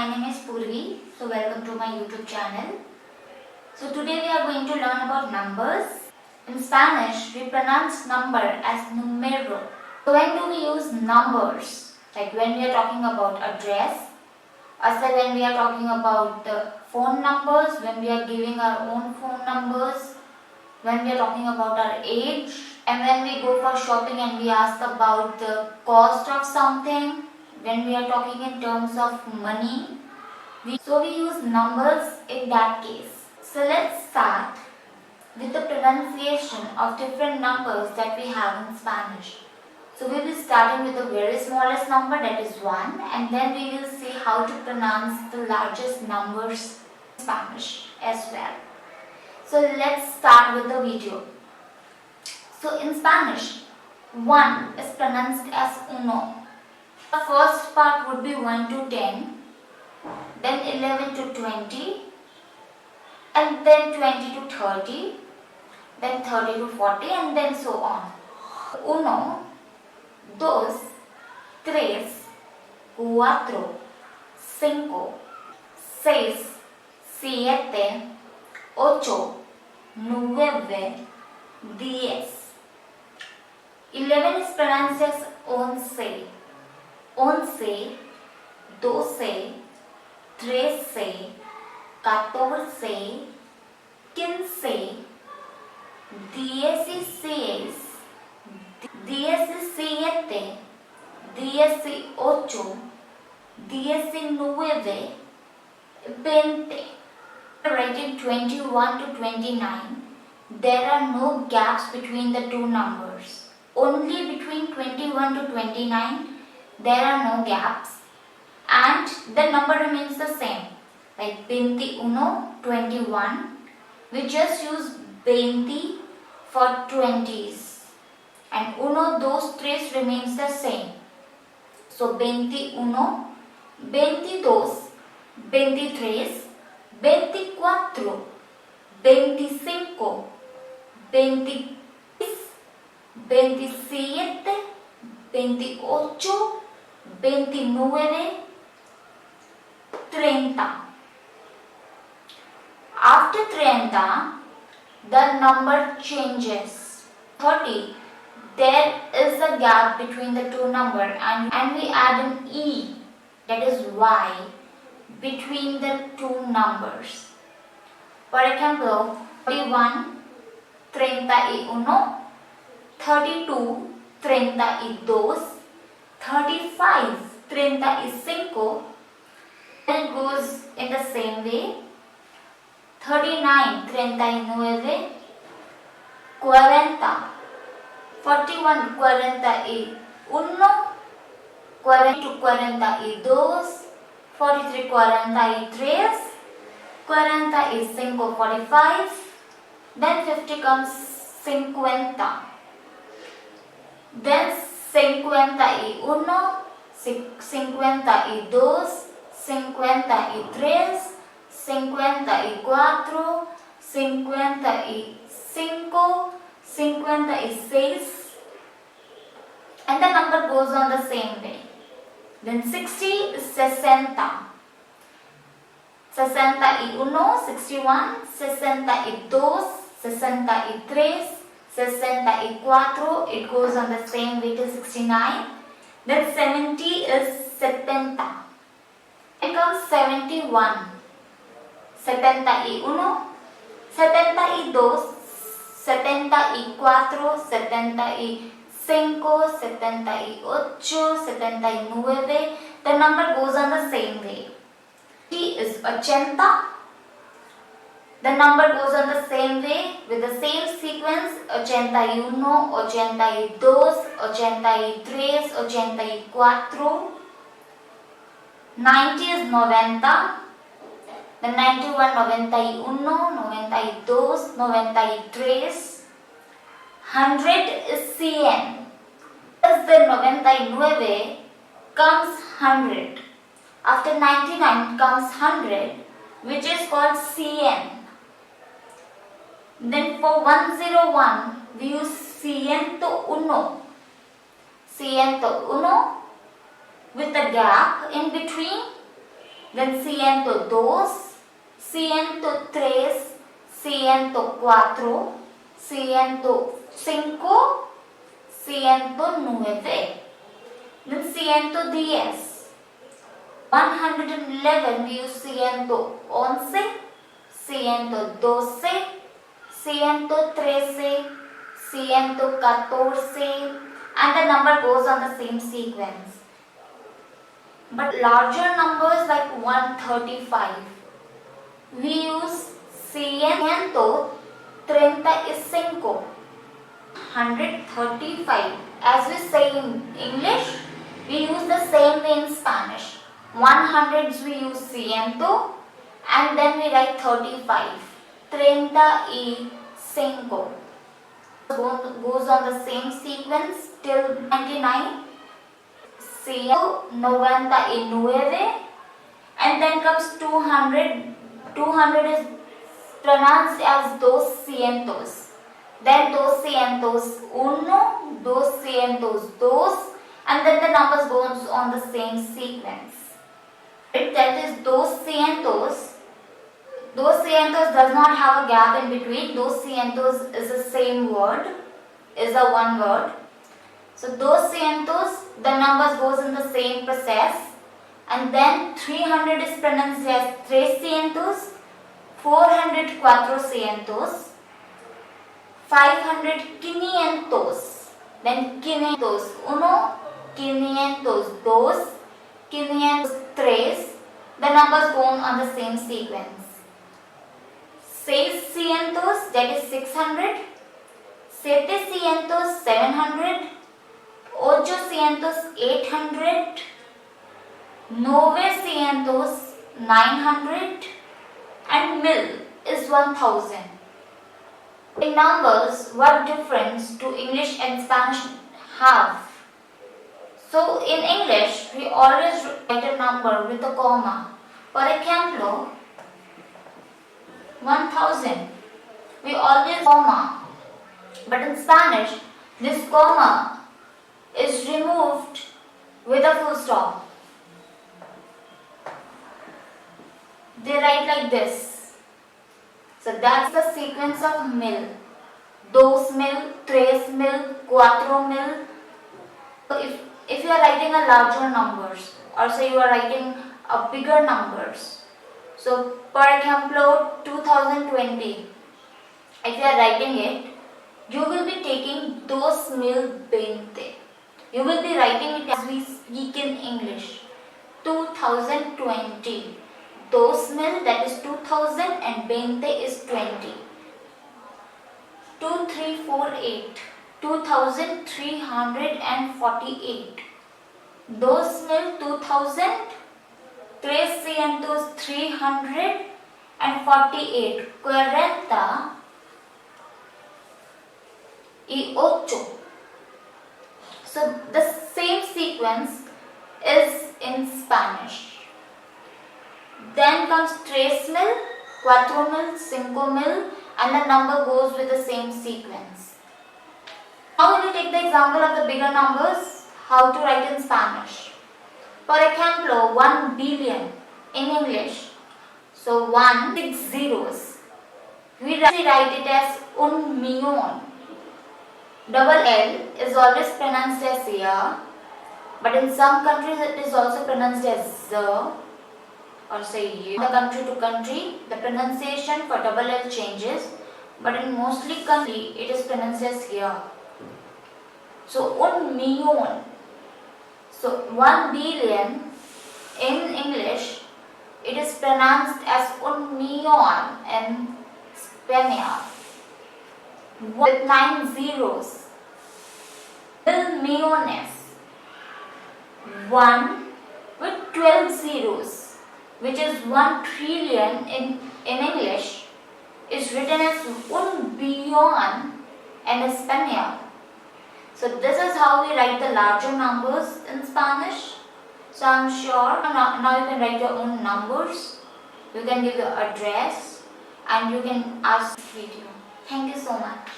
my name is Purvi. So welcome to my YouTube channel. So today we are going to learn about numbers. In Spanish, we pronounce number as numero. So when do we use numbers? Like when we are talking about address, also when we are talking about the phone numbers, when we are giving our own phone numbers, when we are talking about our age, and when we go for shopping and we ask about the cost of something, when we are talking in terms of money, so we use numbers in that case. So let's start with the pronunciation of different numbers that we have in Spanish. So we will be starting with the very smallest number, that is 1, and then we will see how to pronounce the largest numbers in Spanish as well. So let's start with the video. So in Spanish, 1 is pronounced as uno. The first part would be 1 to 10, then 11 to 20, and then 20 to 30, then 30 to 40, and then so on. 1, 2, 3, 4, 5, 6, 7, 8, 9, 10. 11 is pronounced as once, 11, 12, 13, 14, 15, 16, 17, 18, 19, 20. Writing 21 to 29, there are no gaps between the two numbers. Only between 21 to 29, there are no gaps, and the number remains the same. Like 21, 21, we just use 20 for 20s, and 1, 2, 3 remains the same. So 21, 22, 23, 24, 25, 26, 27, 28, 29, 30. After 30, the number changes. 30, there is a gap between the two numbers, and we add an E, that is Y, between the two numbers. For example, 31, 31, 32, 32, 35, 35. Then it goes in the same way. 39, 39, 40, 41, 41, 42, 42, 43, 43, 45, 45, then 50 comes 50, then 51, 52, 53, 54, 55, 56, and the number goes on the same way. Then 60 is 60, 61, 61, 62, 63, 64, it goes on the same way to 69. Then 70 is 70. It comes 71, 71, 72, 74, 75, 78, 79. The number goes on the same way. T is 80. The number goes on the same way with the same sequence: 81, 82, 83, 84. 90 is 90. The 91, 91, 92, 93. 100 is 100. As the 99 comes 100. After 99 comes 100, which is called 100. Then for 101, we use 101. 101 with a gap in between then 102, 103, 104, 105, 109. Then 110. 111 we use 111, 112, 113, 114, and the number goes on the same sequence. But larger numbers like 135, we use 135. 135. As we say in English, we use the same way in Spanish. 100s we use ciento and then we write 35. 35. Goes on the same sequence till 99. 199 and then comes 200. 200 is pronounced as dos cientos. Then dos cientos uno, dos cientos dos, and then the numbers goes on the same sequence. That is dos cientos. Dos cientos does not have a gap in between. Dos cientos is the same word, is a one word. So dos cientos, the numbers goes in the same process, and then 300 is pronounced as tres cientos, 400 cuatro cientos, 500 quinientos, then quinientos uno, quinientos dos, quinientos tres, the numbers go on the same sequence. 600, that is 600, 700, 700, 800, 800, 900, 900, and 1000 is 1000. In numbers, what difference do English and Spanish have? So in English, we always write a number with a comma. For example, 1000. We always comma. But in Spanish, this comma is removed with a full stop. They write like this. So that's the sequence of mil. Dos mil, tres mil, cuatro mil. So if you are writing a larger numbers, or say you are writing a bigger numbers. So for example, 2020. If you are writing it, you will be taking dos mil veinte. You will be writing it as we speak in English. 2020. Dos mil, that is 2000, and veinte is 20. 2348. 2348. Dos mil, 2000. Tres cientos, 348. 48. So the same sequence is in Spanish. Then comes tres mil, cuatro mil, cinco mil, and the number goes with the same sequence. Now we will take the example of the bigger numbers, how to write in Spanish. For example, 1 billion in English. So 1, 6 zeros. We write it as un millón. Double L is always pronounced as ya, but in some countries it is also pronounced as z, or say you. The country to country, the pronunciation for double L changes, but in mostly country it is pronounced as ya. So un millón. So 1 billion in English, it is pronounced as un millón in Spanish. With 9 zeros. Mil millones. 1 with 12 zeros, which is 1 trillion in English, is written as un billón in Spanish. So this is how we write the larger numbers in Spanish. So I'm sure now you can write your own numbers. You can give your address and you can ask video. Thank you so much.